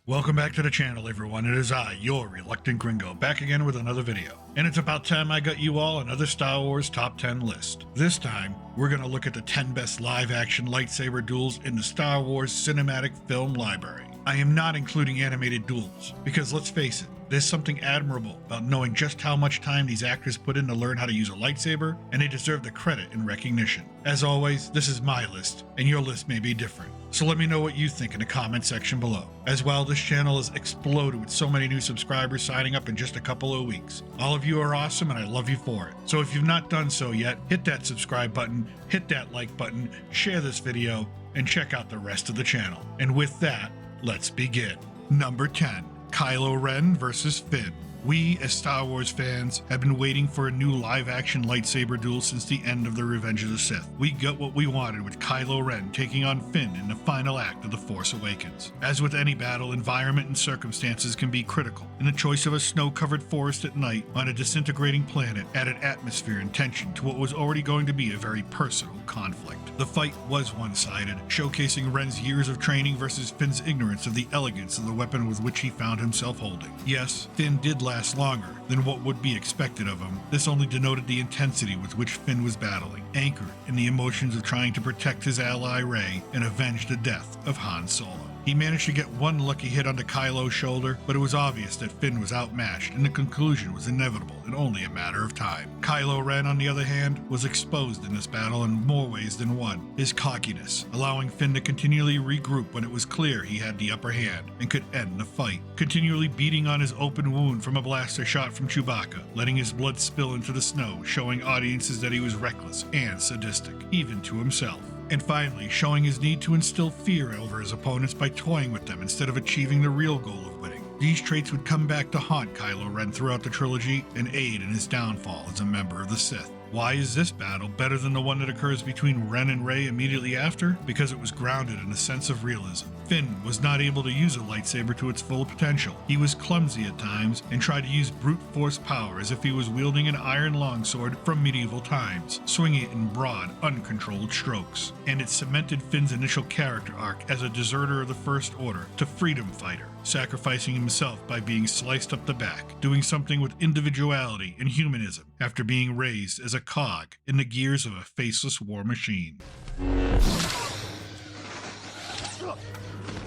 Welcome back to the channel, everyone. It is I, your reluctant gringo, back again with another video. And it's about time I got you all another Star Wars top 10 list. This time, we're gonna look at the 10 best live-action lightsaber duels in the Star Wars cinematic film library. I am not including animated duels, because let's face it, there's something admirable about knowing just how much time these actors put in to learn how to use a lightsaber, and they deserve the credit and recognition. As always, this is my list, and your list may be different. So let me know what you think in the comment section below. As well, this channel has exploded with so many new subscribers signing up in just a couple of weeks. All of you are awesome, and I love you for it. So if you've not done so yet, hit that subscribe button, hit that like button, share this video, and check out the rest of the channel. And with that, let's begin. Number 10. Kylo Ren versus Finn. We, as Star Wars fans, have been waiting for a new live-action lightsaber duel since the end of the Revenge of the Sith. We got what we wanted with Kylo Ren taking on Finn in the final act of The Force Awakens. As with any battle, environment and circumstances can be critical, and the choice of a snow-covered forest at night on a disintegrating planet added atmosphere and tension to what was already going to be a very personal conflict. The fight was one-sided, showcasing Ren's years of training versus Finn's ignorance of the elegance of the weapon with which he found himself holding. Yes, Finn did last longer than what would be expected of him. This only denoted the intensity with which Finn was battling, anchored in the emotions of trying to protect his ally Rey and avenge the death of Han Solo. He managed to get one lucky hit onto Kylo's shoulder, but it was obvious that Finn was outmatched and the conclusion was inevitable in only a matter of time. Kylo Ren, on the other hand, was exposed in this battle in more ways than one. His cockiness, allowing Finn to continually regroup when it was clear he had the upper hand and could end the fight, continually beating on his open wound from a blaster shot from Chewbacca, letting his blood spill into the snow, showing audiences that he was reckless and sadistic, even to himself. And finally, showing his need to instill fear over his opponents by toying with them instead of achieving the real goal of winning. These traits would come back to haunt Kylo Ren throughout the trilogy and aid in his downfall as a member of the Sith. Why is this battle better than the one that occurs between Ren and Rey immediately after? Because it was grounded in a sense of realism. Finn was not able to use a lightsaber to its full potential. He was clumsy at times and tried to use brute force power as if he was wielding an iron longsword from medieval times, swinging it in broad, uncontrolled strokes. And it cemented Finn's initial character arc as a deserter of the First Order to freedom fighter, sacrificing himself by being sliced up the back, doing something with individuality and humanism after being raised as a cog in the gears of a faceless war machine.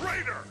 Raider!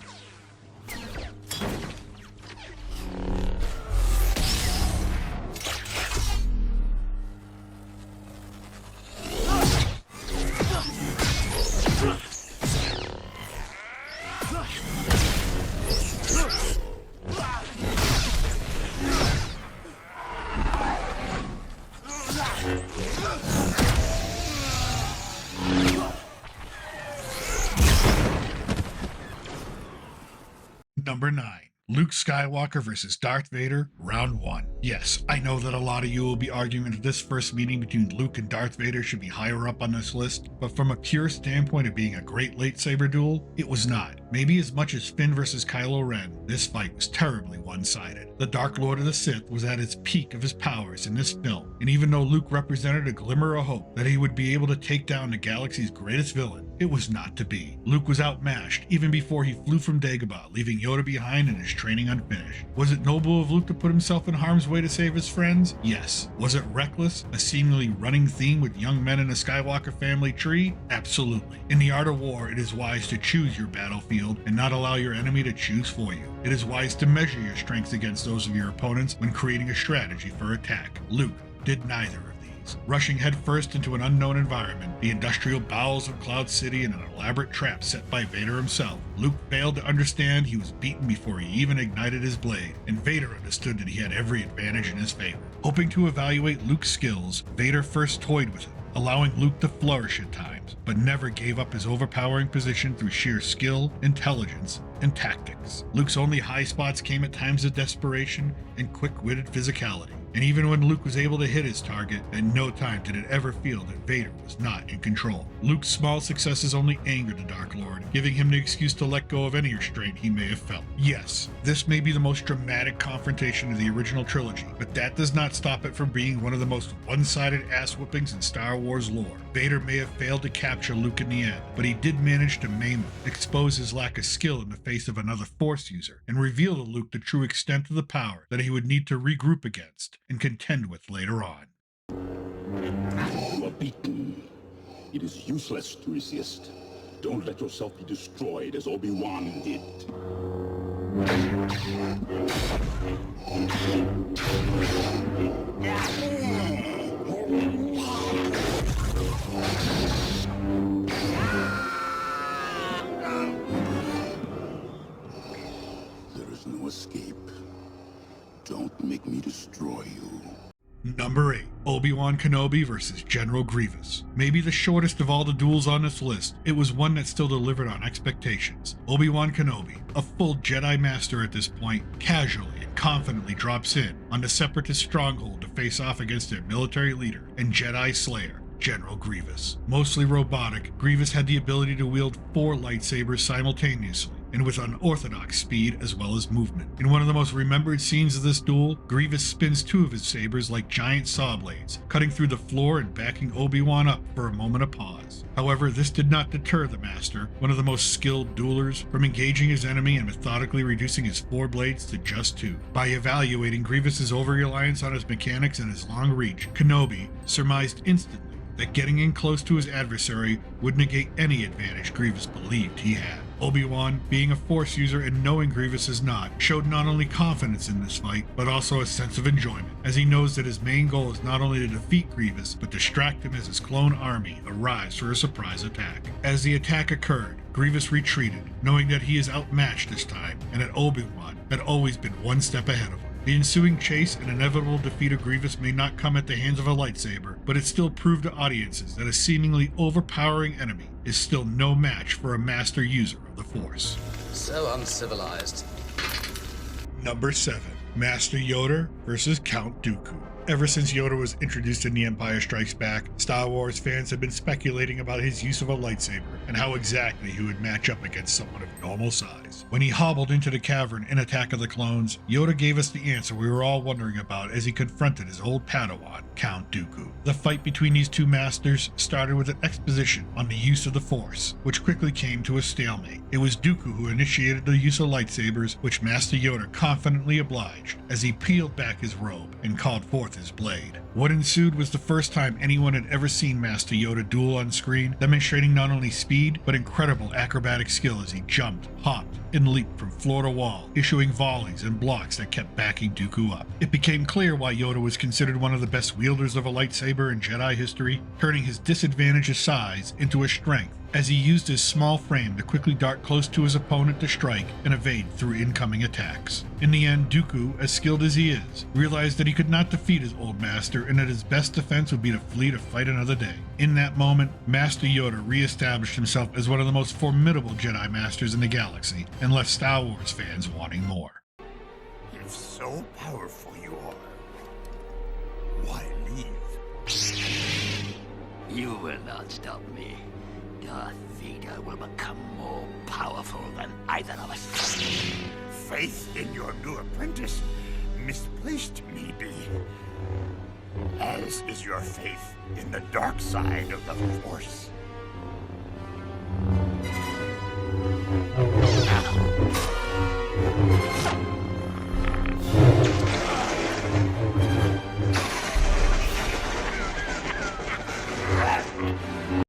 Number 9. Luke Skywalker versus Darth Vader, Round 1. Yes, I know that a lot of you will be arguing that this first meeting between Luke and Darth Vader should be higher up on this list, but from a pure standpoint of being a great lightsaber duel, it was not. Maybe as much as Finn versus Kylo Ren, this fight was terribly one-sided. The Dark Lord of the Sith was at its peak of his powers in this film, and even though Luke represented a glimmer of hope that he would be able to take down the galaxy's greatest villain, it was not to be. Luke was outmatched even before he flew from Dagobah, leaving Yoda behind and his training unfinished. Was it noble of Luke to put himself in harm's way to save his friends? Yes. Was it reckless, a seemingly running theme with young men in the Skywalker family tree? Absolutely. In the art of war, it is wise to choose your battlefield and not allow your enemy to choose for you. It is wise to measure your strengths against those of your opponents when creating a strategy for attack. Luke did neither of these. Rushing headfirst into an unknown environment, the industrial bowels of Cloud City and an elaborate trap set by Vader himself, Luke failed to understand he was beaten before he even ignited his blade, and Vader understood that he had every advantage in his favor. Hoping to evaluate Luke's skills, Vader first toyed with him, allowing Luke to flourish at times, but never gave up his overpowering position through sheer skill, intelligence, and tactics. Luke's only high spots came at times of desperation and quick-witted physicality. And even when Luke was able to hit his target, at no time did it ever feel that Vader was not in control. Luke's small successes only angered the Dark Lord, giving him the excuse to let go of any restraint he may have felt. Yes, this may be the most dramatic confrontation of the original trilogy, but that does not stop it from being one of the most one-sided ass-whoopings in Star Wars lore. Vader may have failed to capture Luke in the end, but he did manage to maim him, expose his lack of skill in the face of another Force user, and reveal to Luke the true extent of the power that he would need to regroup against and contend with later on. You are beaten. It is useless to resist. Don't let yourself be destroyed as Obi-Wan did. There is no escape. Don't make me destroy you. Number 8. Obi-Wan Kenobi versus General Grievous. Maybe the shortest of all the duels on this list, it was one that still delivered on expectations. Obi-Wan Kenobi, a full Jedi Master at this point, casually and confidently drops in on the Separatist stronghold to face off against their military leader and Jedi Slayer, General Grievous. Mostly robotic, Grievous had the ability to wield 4 lightsabers simultaneously, and with unorthodox speed as well as movement. In one of the most remembered scenes of this duel, Grievous spins 2 of his sabers like giant saw blades, cutting through the floor and backing Obi-Wan up for a moment of pause. However, this did not deter the Master, one of the most skilled duelers, from engaging his enemy and methodically reducing his 4 blades to just 2. By evaluating Grievous's over-reliance on his mechanics and his long reach, Kenobi surmised instantly that getting in close to his adversary would negate any advantage Grievous believed he had. Obi-Wan, being a Force user and knowing Grievous is not, showed not only confidence in this fight, but also a sense of enjoyment, as he knows that his main goal is not only to defeat Grievous, but distract him as his clone army arrives for a surprise attack. As the attack occurred, Grievous retreated, knowing that he is outmatched this time, and that Obi-Wan had always been one step ahead of him. The ensuing chase and inevitable defeat of Grievous may not come at the hands of a lightsaber, but it still proved to audiences that a seemingly overpowering enemy is still no match for a master user of the Force. So uncivilized. Number 7. Master Yoda versus Count Dooku. Ever since Yoda was introduced in The Empire Strikes Back, Star Wars fans have been speculating about his use of a lightsaber and how exactly he would match up against someone of normal size. When he hobbled into the cavern in Attack of the Clones, Yoda gave us the answer we were all wondering about as he confronted his old Padawan, Count Dooku. The fight between these two masters started with an exposition on the use of the Force, which quickly came to a stalemate. It was Dooku who initiated the use of lightsabers, which Master Yoda confidently obliged as he peeled back his robe and called forth his blade. What ensued was the first time anyone had ever seen Master Yoda duel on screen, demonstrating not only speed, but incredible acrobatic skill as he jumped, hopped, and leaped from floor to wall, issuing volleys and blocks that kept backing Dooku up. It became clear why Yoda was considered one of the best wielders of a lightsaber in Jedi history, turning his disadvantage of size into a strength as he used his small frame to quickly dart close to his opponent to strike and evade through incoming attacks. In the end, Dooku, as skilled as he is, realized that he could not defeat his old master and that his best defense would be to flee to fight another day. In that moment, Master Yoda re-established himself as one of the most formidable Jedi Masters in the galaxy and left Star Wars fans wanting more. If so powerful you are, why leave? You will not stop me. Darth Vader will become more powerful than either of us. Faith in your new apprentice, misplaced maybe, as is your faith in the dark side of the Force.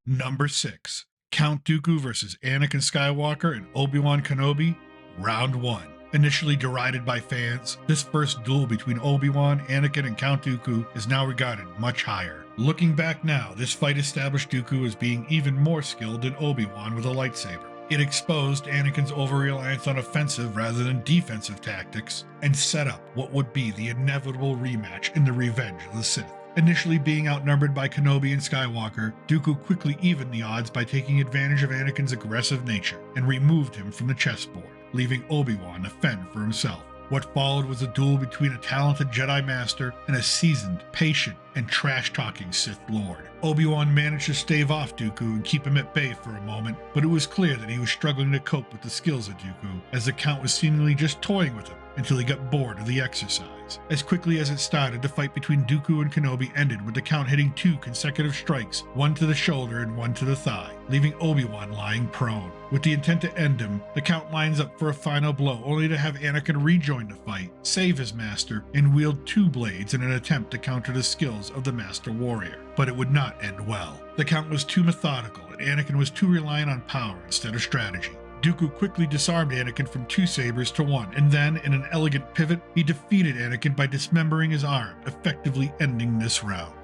Number 6. Count Dooku versus Anakin Skywalker and Obi-Wan Kenobi, Round 1. Initially derided by fans, this first duel between Obi-Wan, Anakin, and Count Dooku is now regarded much higher. Looking back now, this fight established Dooku as being even more skilled than Obi-Wan with a lightsaber. It exposed Anakin's over-reliance on offensive rather than defensive tactics, and set up what would be the inevitable rematch in the Revenge of the Sith. Initially being outnumbered by Kenobi and Skywalker, Dooku quickly evened the odds by taking advantage of Anakin's aggressive nature and removed him from the chessboard, leaving Obi-Wan to fend for himself. What followed was a duel between a talented Jedi Master and a seasoned, patient, and trash-talking Sith Lord. Obi-Wan managed to stave off Dooku and keep him at bay for a moment, but it was clear that he was struggling to cope with the skills of Dooku, as the Count was seemingly just toying with him until he got bored of the exercise. As quickly as it started, the fight between Dooku and Kenobi ended with the Count hitting 2 consecutive strikes, one to the shoulder and one to the thigh, leaving Obi-Wan lying prone. With the intent to end him, the Count lines up for a final blow, only to have Anakin rejoin the fight, save his master, and wield 2 blades in an attempt to counter the skills of the Master Warrior. But it would not end well. The Count was too methodical, and Anakin was too reliant on power instead of strategy. Dooku quickly disarmed Anakin from 2 sabers to 1, and then, in an elegant pivot, he defeated Anakin by dismembering his arm, effectively ending this round.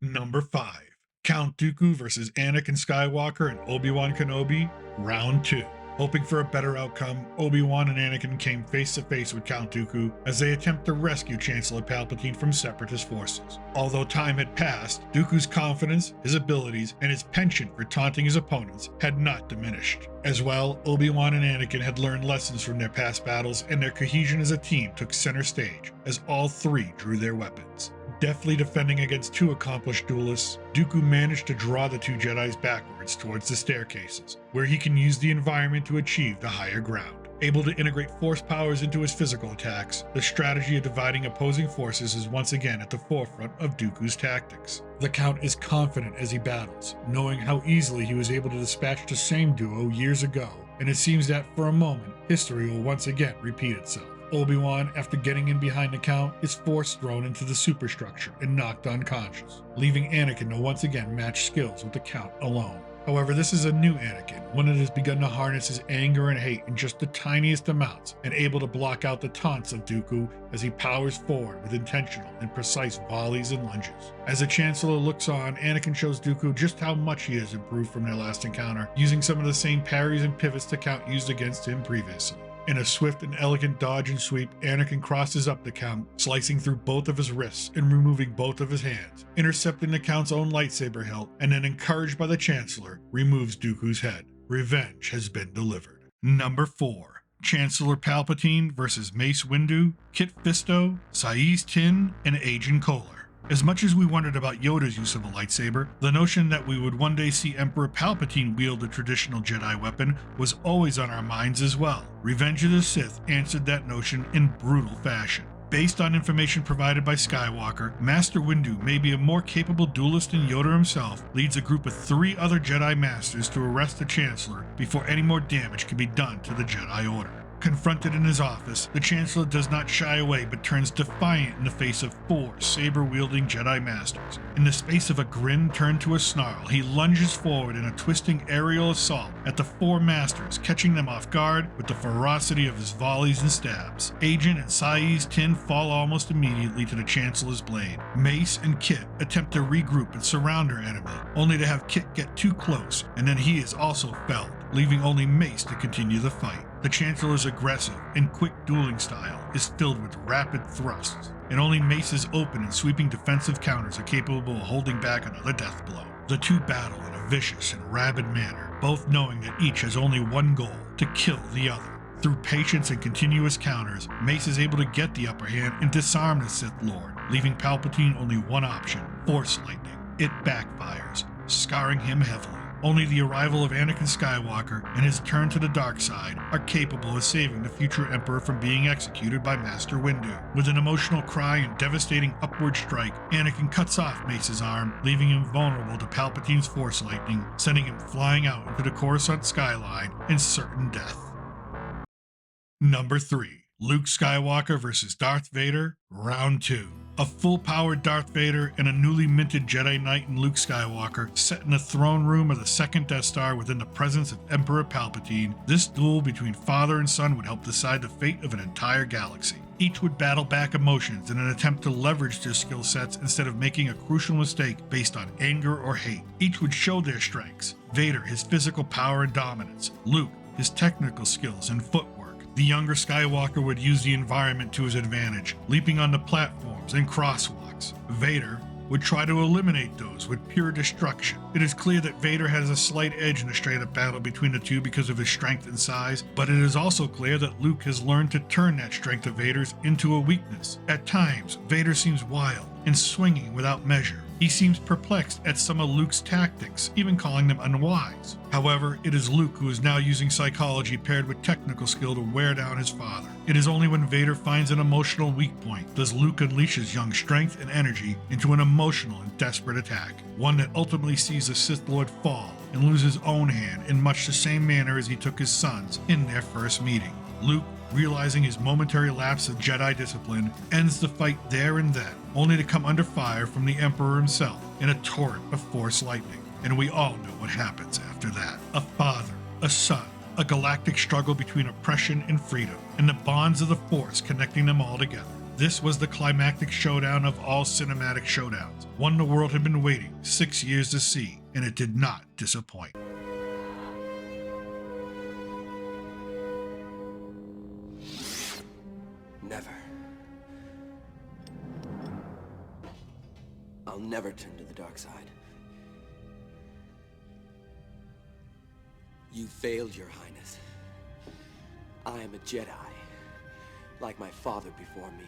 Number 5. Count Dooku versus Anakin Skywalker and Obi-Wan Kenobi, Round 2. Hoping for a better outcome, Obi-Wan and Anakin came face to face with Count Dooku as they attempt to rescue Chancellor Palpatine from Separatist forces. Although time had passed, Dooku's confidence, his abilities, and his penchant for taunting his opponents had not diminished. As well, Obi-Wan and Anakin had learned lessons from their past battles, and their cohesion as a team took center stage as all 3 drew their weapons. Deftly defending against 2 accomplished duelists, Dooku managed to draw the 2 Jedis backwards towards the staircases, where he can use the environment to achieve the higher ground. Able to integrate force powers into his physical attacks, the strategy of dividing opposing forces is once again at the forefront of Dooku's tactics. The Count is confident as he battles, knowing how easily he was able to dispatch the same duo years ago, and it seems that for a moment, history will once again repeat itself. Obi-Wan, after getting in behind the Count, is force thrown into the superstructure and knocked unconscious, leaving Anakin to once again match skills with the Count alone. However, this is a new Anakin, one that has begun to harness his anger and hate in just the tiniest amounts, and able to block out the taunts of Dooku as he powers forward with intentional and precise volleys and lunges. As the Chancellor looks on, Anakin shows Dooku just how much he has improved from their last encounter, using some of the same parries and pivots the Count used against him previously. In a swift and elegant dodge and sweep, Anakin crosses up the Count, slicing through both of his wrists and removing both of his hands, intercepting the Count's own lightsaber hilt, and then, encouraged by the Chancellor, removes Dooku's head. Revenge has been delivered. Number 4. Chancellor Palpatine versus Mace Windu, Kit Fisto, Saiz Tin, and Agen Kolar. As much as we wondered about Yoda's use of a lightsaber, the notion that we would one day see Emperor Palpatine wield a traditional Jedi weapon was always on our minds as well. Revenge of the Sith answered that notion in brutal fashion. Based on information provided by Skywalker, Master Windu may be a more capable duelist than Yoda himself, leads a group of 3 other Jedi Masters to arrest the Chancellor before any more damage can be done to the Jedi Order. Confronted in his office, the Chancellor does not shy away but turns defiant in the face of 4 saber-wielding Jedi Masters. In the space of a grin turned to a snarl, he lunges forward in a twisting aerial assault at the 4 Masters, catching them off guard with the ferocity of his volleys and stabs. Agen and Saiz Tin fall almost immediately to the Chancellor's blade. Mace and Kit attempt to regroup and surround their enemy, only to have Kit get too close, and then he is also felled, leaving only Mace to continue the fight. The Chancellor's aggressive and quick dueling style is filled with rapid thrusts, and only Mace's open and sweeping defensive counters are capable of holding back another death blow. The 2 battle in a vicious and rabid manner, both knowing that each has only one goal: to kill the other. Through patience and continuous counters, Mace is able to get the upper hand and disarm the Sith Lord, leaving Palpatine only one option: Force Lightning. It backfires, scarring him heavily. Only the arrival of Anakin Skywalker and his turn to the dark side are capable of saving the future Emperor from being executed by Master Windu. With an emotional cry and devastating upward strike, Anakin cuts off Mace's arm, leaving him vulnerable to Palpatine's Force Lightning, sending him flying out into the Coruscant skyline in certain death. Number 3. Luke Skywalker vs. Darth Vader, Round 2. A full-powered Darth Vader and a newly minted Jedi Knight in Luke Skywalker set in the throne room of the second Death Star within the presence of Emperor Palpatine. This duel between father and son would help decide the fate of an entire galaxy. Each would battle back emotions in an attempt to leverage their skill sets instead of making a crucial mistake based on anger or hate. Each would show their strengths: Vader his physical power and dominance, Luke his technical skills and footwork. The younger Skywalker would use the environment to his advantage, leaping onto platforms and crosswalks. Vader would try to eliminate those with pure destruction. It is clear that Vader has a slight edge in a straight-up battle between the two because of his strength and size, but it is also clear that Luke has learned to turn that strength of Vader's into a weakness. At times, Vader seems wild and swinging without measure. He seems perplexed at some of Luke's tactics, even calling them unwise. However, it is Luke who is now using psychology paired with technical skill to wear down his father. It is only when Vader finds an emotional weak point does Luke unleash his young strength and energy into an emotional and desperate attack, one that ultimately sees the Sith Lord fall and lose his own hand in much the same manner as he took his son's in their first meeting. Luke, realizing his momentary lapse of Jedi discipline, ends the fight there and then, only to come under fire from the Emperor himself in a torrent of Force lightning. And we all know what happens after that. A father, a son, a galactic struggle between oppression and freedom, and the bonds of the Force connecting them all together. This was the climactic showdown of all cinematic showdowns, one the world had been waiting 6 years to see, and it did not disappoint. Never. I'll never turn to the dark side. You failed, Your Highness. I am a Jedi, like my father before me.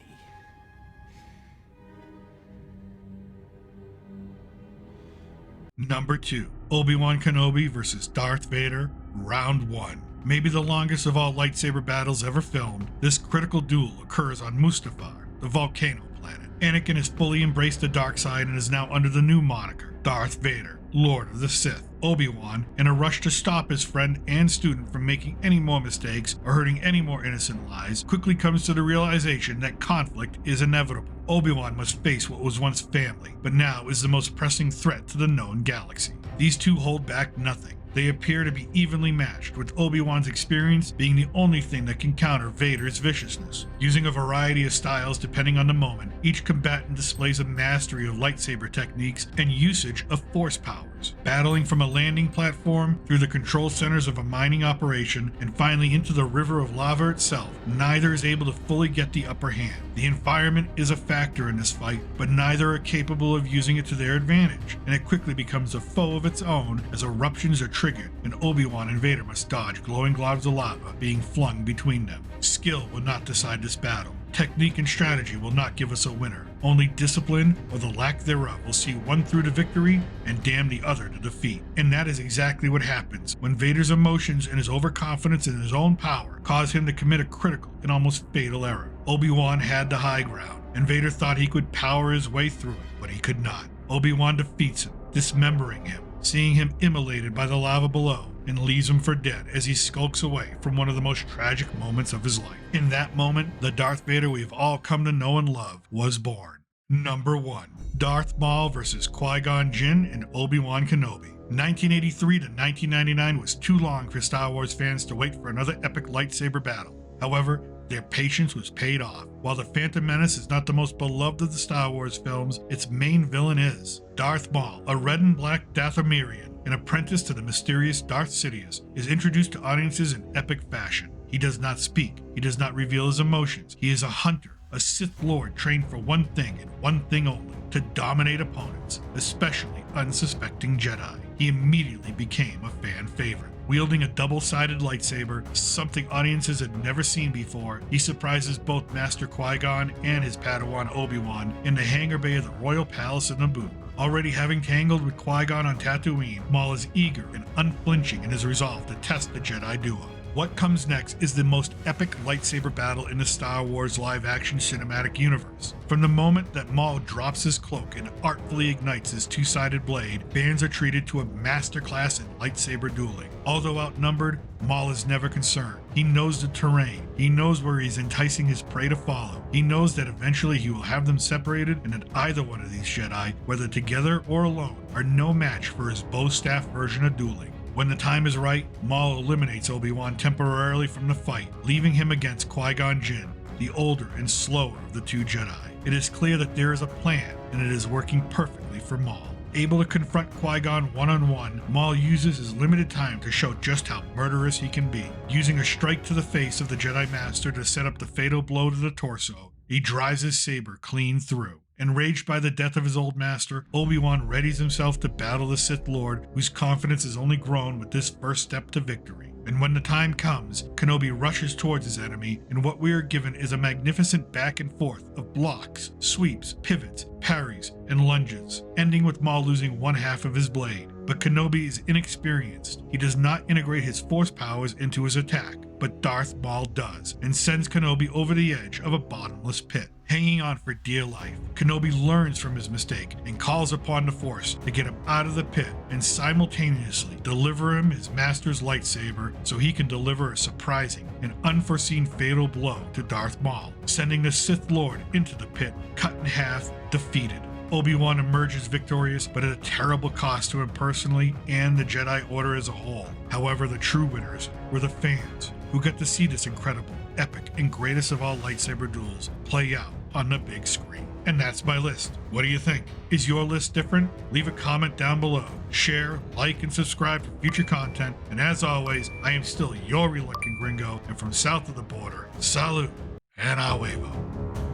Number 2, Obi-Wan Kenobi vs. Darth Vader, Round 1. Maybe the longest of all lightsaber battles ever filmed, this critical duel occurs on Mustafar, the volcano planet. Anakin has fully embraced the dark side and is now under the new moniker, Darth Vader, Lord of the Sith. Obi-Wan, in a rush to stop his friend and student from making any more mistakes or hurting any more innocent lives, quickly comes to the realization that conflict is inevitable. Obi-Wan must face what was once family, but now is the most pressing threat to the known galaxy. These two hold back nothing. They appear to be evenly matched, with Obi-Wan's experience being the only thing that can counter Vader's viciousness. Using a variety of styles depending on the moment, each combatant displays a mastery of lightsaber techniques and usage of force powers. Battling from a landing platform, through the control centers of a mining operation, and finally into the river of lava itself, neither is able to fully get the upper hand. The environment is a factor in this fight, but neither are capable of using it to their advantage, and it quickly becomes a foe of its own as eruptions are triggered and Obi-Wan and Vader must dodge glowing globs of lava being flung between them. Skill will not decide this battle. Technique and strategy will not give us a winner. Only discipline, or the lack thereof, will see one through to victory and damn the other to defeat. And that is exactly what happens when Vader's emotions and his overconfidence in his own power cause him to commit a critical and almost fatal error. Obi-Wan had the high ground, and Vader thought he could power his way through it, but he could not. Obi-Wan defeats him, dismembering him, seeing him immolated by the lava below, and leaves him for dead as he skulks away from one of the most tragic moments of his life. In that moment, the Darth Vader we've all come to know and love was born. Number 1, Darth Maul vs. Qui-Gon Jinn and Obi-Wan Kenobi. 1983 to 1999 was too long for Star Wars fans to wait for another epic lightsaber battle. However, their patience was paid off. While The Phantom Menace is not the most beloved of the Star Wars films, its main villain is. Darth Maul, a red and black Dathomirian, an apprentice to the mysterious Darth Sidious, is introduced to audiences in epic fashion. He does not speak, he does not reveal his emotions. He is a hunter, a Sith Lord trained for one thing and one thing only, to dominate opponents, especially unsuspecting Jedi. He immediately became a fan favorite. Wielding a double-sided lightsaber, something audiences had never seen before, he surprises both Master Qui-Gon and his Padawan Obi-Wan in the hangar bay of the Royal Palace in Naboo. Already having tangled with Qui-Gon on Tatooine, Maul is eager and unflinching in his resolve to test the Jedi duo. What comes next is the most epic lightsaber battle in the Star Wars live-action cinematic universe. From the moment that Maul drops his cloak and artfully ignites his two-sided blade, fans are treated to a masterclass in lightsaber dueling. Although outnumbered, Maul is never concerned. He knows the terrain. He knows where he's enticing his prey to follow. He knows that eventually he will have them separated and that either one of these Jedi, whether together or alone, are no match for his bow staff version of dueling. When the time is right, Maul eliminates Obi-Wan temporarily from the fight, leaving him against Qui-Gon Jinn, the older and slower of the two Jedi. It is clear that there is a plan, and it is working perfectly for Maul. Able to confront Qui-Gon one-on-one, Maul uses his limited time to show just how murderous he can be. Using a strike to the face of the Jedi Master to set up the fatal blow to the torso, he drives his saber clean through. Enraged by the death of his old master, Obi-Wan readies himself to battle the Sith Lord, whose confidence has only grown with this first step to victory. And when the time comes, Kenobi rushes towards his enemy, and what we are given is a magnificent back and forth of blocks, sweeps, pivots, parries, and lunges, ending with Maul losing one half of his blade. But Kenobi is inexperienced. He does not integrate his force powers into his attack, but Darth Maul does, and sends Kenobi over the edge of a bottomless pit. Hanging on for dear life, Kenobi learns from his mistake and calls upon the Force to get him out of the pit and simultaneously deliver him his master's lightsaber so he can deliver a surprising and unforeseen fatal blow to Darth Maul, sending the Sith Lord into the pit, cut in half, defeated. Obi-Wan emerges victorious, but at a terrible cost to him personally and the Jedi Order as a whole. However, the true winners were the fans, who got to see this incredible, epic, and greatest of all lightsaber duels play out on the big screen. And that's my list. What do you think? Is your list different? Leave a comment down below. Share, like, and subscribe for future content. And as always, I am still your reluctant gringo, and from south of the border, salute and a huevo.